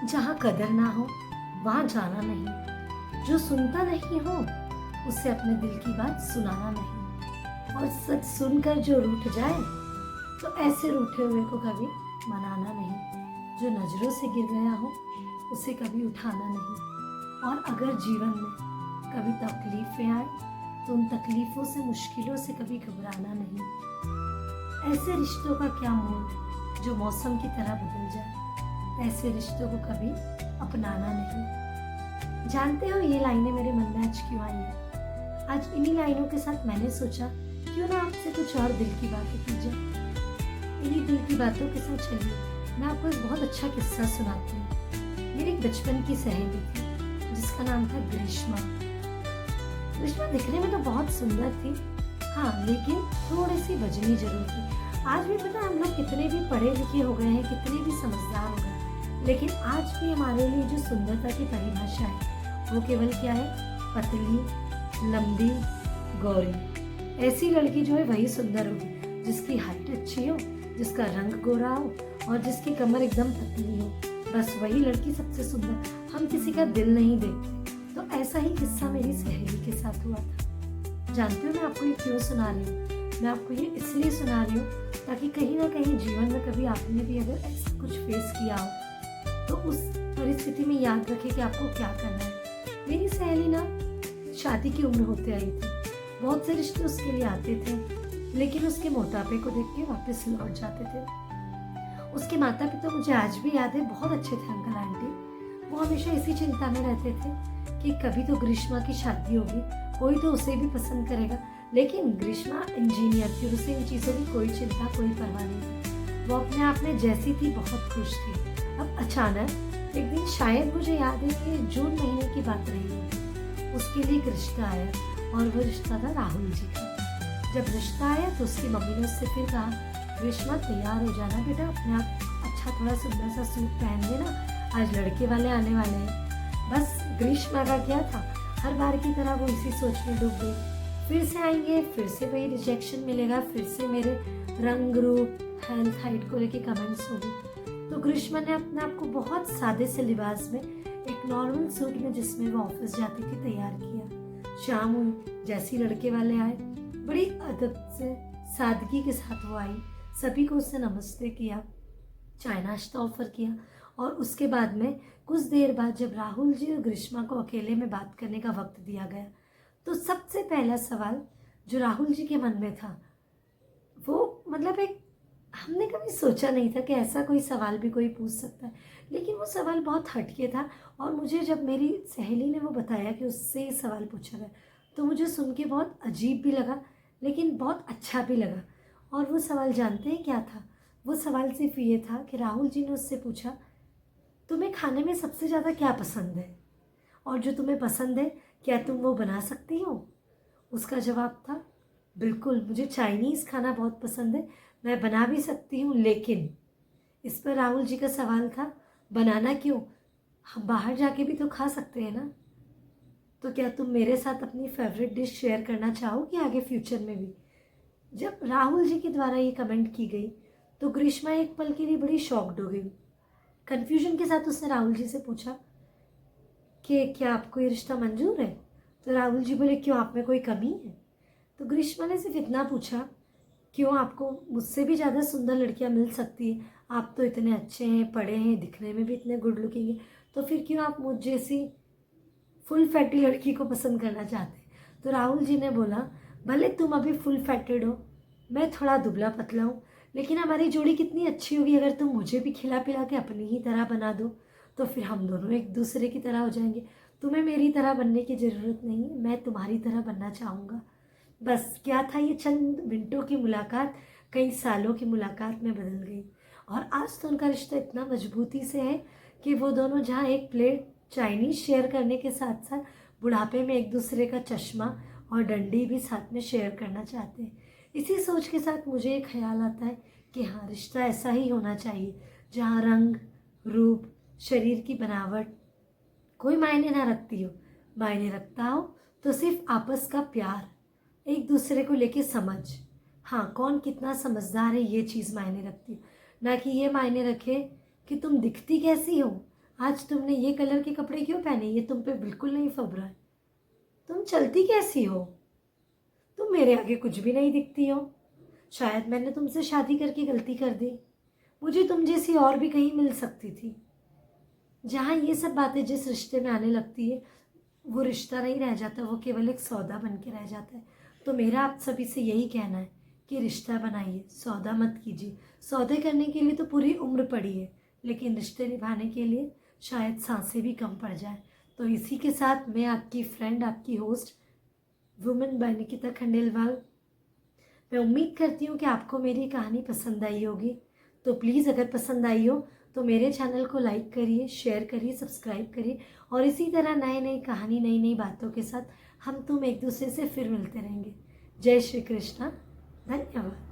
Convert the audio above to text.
जहाँ कदर ना हो वहाँ जाना नहीं, जो सुनता नहीं हो उसे अपने दिल की बात सुनाना नहीं, और सच सुनकर जो रूठ जाए तो ऐसे रूठे हुए को कभी मनाना नहीं, जो नजरों से गिर गया हो उसे कभी उठाना नहीं, और अगर जीवन में कभी तकलीफें आए तो उन तकलीफों से मुश्किलों से कभी घबराना नहीं। ऐसे रिश्तों का क्या मोल जो मौसम की तरह बदल जाए, ऐसे रिश्तों को कभी अपनाना नहीं। जानते हो ये लाइनें मेरे मन में आज क्यों आई है? आज इन्हीं लाइनों के साथ मैंने सोचा क्यों ना आपसे कुछ और दिल की बातें की जाए। इन्हीं दिल की बातों के साथ चलिए मैं आपको एक बहुत अच्छा किस्सा सुनाती हूँ। मेरी एक बचपन की सहेली थी जिसका नाम था ग्रीष्मा। ग्रीष्मा दिखने में तो बहुत सुंदर थी, हाँ, लेकिन थोड़ी सी बजनी जरूर थी। आज भी पता हम लोग कितने भी पढ़े लिखे हो गए हैं, कितने भी समझदार हो गए, लेकिन आज भी हमारे लिए जो सुंदरता की परिभाषा है वो केवल क्या है? पतली, लंबी, गौरी। ऐसी लड़की जो है वही सुंदर होगी जिसकी हाइट अच्छी हो, जिसका रंग गोरा हो और जिसकी कमर एकदम पतली हो। बस वही लड़की सबसे सुंदर। हम किसी का दिल नहीं देखते। तो ऐसा ही किस्सा मेरी सहेली के साथ हुआ था। जानते हो मैं आपको ये क्यों सुना रही हूँ? मैं आपको ये इसलिए सुना रही हूँ ताकि कहीं ना कहीं जीवन में कभी आपने भी अगर ऐसा कुछ फेस किया हो तो उस परिस्थिति में याद रखें कि आपको क्या करना है। मेरी सहेली ना शादी की उम्र होते आई थी। बहुत से रिश्ते उसके लिए आते थे, लेकिन उसके मोटापे को देख के वापस लौट जाते थे। उसके माता पिता मुझे आज भी याद है, बहुत अच्छे थे अंकल आंटी। वो हमेशा इसी चिंता में रहते थे कि कभी तो ग्रीष्मा की शादी होगी, कोई तो उसे भी पसंद करेगा। लेकिन ग्रीष्मा इंजीनियर थी, उसे इन चीज़ों की कोई चिंता, कोई परवाह नहीं थी। वो अपने आप में जैसी थी बहुत खुश थी। अब अचानक एक दिन, शायद मुझे याद है कि जून महीने की बात रही होगी, उसके लिए एक रिश्ता आया और वो रिश्ता था राहुल जी का। जब रिश्ता आया तो उसकी मम्मी ने उससे फिर कहा, ग्रीष्मा तैयार हो जाना बेटा, अपने आप अच्छा थोड़ा सुंदर सा सूट पहन लेना, आज लड़के वाले आने वाले हैं। बस ग्रीष्मा का क्या था, हर बार की तरह वो इसी सोच में डूब गई, फिर से आएंगे, फिर से वही रिजेक्शन मिलेगा, फिर से मेरे रंग रूप हेल्थ हाइट को लेके कमेंट्स होगी। तो ग्रीष्मा ने अपने आप को बहुत सादे से लिबास में, एक नॉर्मल सूट में जिसमें वो ऑफिस जाती थी, तैयार किया। शाम हुई, जैसी लड़के वाले आए, बड़ी अदब से सादगी के साथ वो आई, सभी को उससे नमस्ते किया, चाय नाश्ता ऑफर किया। और उसके बाद में कुछ देर बाद जब राहुल जी और ग्रीष्मा को अकेले में बात करने का वक्त दिया गया तो सबसे पहला सवाल जो राहुल जी के मन में था वो, मतलब एक, हमने कभी सोचा नहीं था कि ऐसा कोई सवाल भी कोई पूछ सकता है, लेकिन वो सवाल बहुत हटके था। और मुझे जब मेरी सहेली ने वो बताया कि उससे ये सवाल पूछा गया तो मुझे सुन के बहुत अजीब भी लगा, लेकिन बहुत अच्छा भी लगा। और वो सवाल जानते हैं क्या था? वो सवाल सिर्फ ये था कि राहुल जी ने उससे पूछा, तुम्हें खाने में सबसे ज़्यादा क्या पसंद है, और जो तुम्हें पसंद है क्या तुम वो बना सकती हो? उसका जवाब था, बिल्कुल, मुझे चाइनीज़ खाना बहुत पसंद है, मैं बना भी सकती हूँ। लेकिन इस पर राहुल जी का सवाल था, बनाना क्यों, हम बाहर जाके भी तो खा सकते हैं ना। तो क्या तुम मेरे साथ अपनी फेवरेट डिश शेयर करना चाहोगी आगे फ्यूचर में भी? जब राहुल जी के द्वारा ये कमेंट की गई तो ग्रीष्मा एक पल के लिए बड़ी शॉक्ड हो गई। कन्फ्यूजन के साथ उसने राहुल जी से पूछा कि क्या आपको ये रिश्ता मंजूर है? तो राहुल जी बोले, क्यों, आप में कोई कमी है? तो ग्रीष्मा ने सिर्फ इतना पूछा, क्यों, आपको मुझसे भी ज़्यादा सुंदर लड़कियां मिल सकती है, आप तो इतने अच्छे हैं, पढ़े हैं, दिखने में भी इतने गुड लुकिंग है, तो फिर क्यों आप मुझ जैसी फुल फैटी लड़की को पसंद करना चाहते हैं? तो राहुल जी ने बोला, भले तुम अभी फुल फैटेड हो, मैं थोड़ा दुबला पतला हूँ, लेकिन हमारी जोड़ी कितनी अच्छी होगी अगर तुम मुझे भी खिला पिला के अपनी ही तरह बना दो, तो फिर हम दोनों एक दूसरे की तरह हो जाएंगे। तुम्हें मेरी तरह बनने की ज़रूरत नहीं है, मैं तुम्हारी तरह बनना चाहूँगा। बस क्या था, ये चंद मिनटों की मुलाकात कई सालों की मुलाकात में बदल गई, और आज तो उनका रिश्ता इतना मजबूती से है कि वो दोनों जहाँ एक प्लेट चाइनीज़ शेयर करने के साथ साथ बुढ़ापे में एक दूसरे का चश्मा और डंडी भी साथ में शेयर करना चाहते हैं। इसी सोच के साथ मुझे एक ख्याल आता है कि हाँ, रिश्ता ऐसा ही होना चाहिए जहाँ रंग रूप शरीर की बनावट कोई मायने ना रखती हो, मायने रखता हो तो सिर्फ आपस का प्यार, एक दूसरे को लेके समझ, हाँ, कौन कितना समझदार है ये चीज़ मायने रखती है, ना कि ये मायने रखे कि तुम दिखती कैसी हो, आज तुमने ये कलर के कपड़े क्यों पहने, ये तुम पे बिल्कुल नहीं फब रहा है। तुम चलती कैसी हो, तुम मेरे आगे कुछ भी नहीं दिखती हो। शायद मैंने तुमसे शादी करके गलती कर दी, मुझे तुम जैसी और भी कहीं मिल सकती थी। जहाँ ये सब बातें जिस रिश्ते में आने लगती है, वो रिश्ता नहीं रह जाता, वो केवल एक सौदा बन के रह जाता है। तो मेरा आप सभी से यही कहना है कि रिश्ता बनाइए, सौदा मत कीजिए। सौदे करने के लिए तो पूरी उम्र पड़ी है, लेकिन रिश्ते निभाने के लिए शायद सांसें भी कम पड़ जाए। तो इसी के साथ मैं आपकी फ्रेंड, आपकी host women bye Nikita Khandelwal, मैं उम्मीद करती हूँ कि आपको मेरी कहानी पसंद आई होगी। तो प्लीज़ अगर पसंद आई हो तो मेरे चैनल को लाइक करिए, शेयर करिए, सब्सक्राइब करिए, और इसी तरह नए नई कहानी, नई नई बातों के साथ हम तुम एक दूसरे से फिर मिलते रहेंगे। जय श्री कृष्णा, धन्यवाद।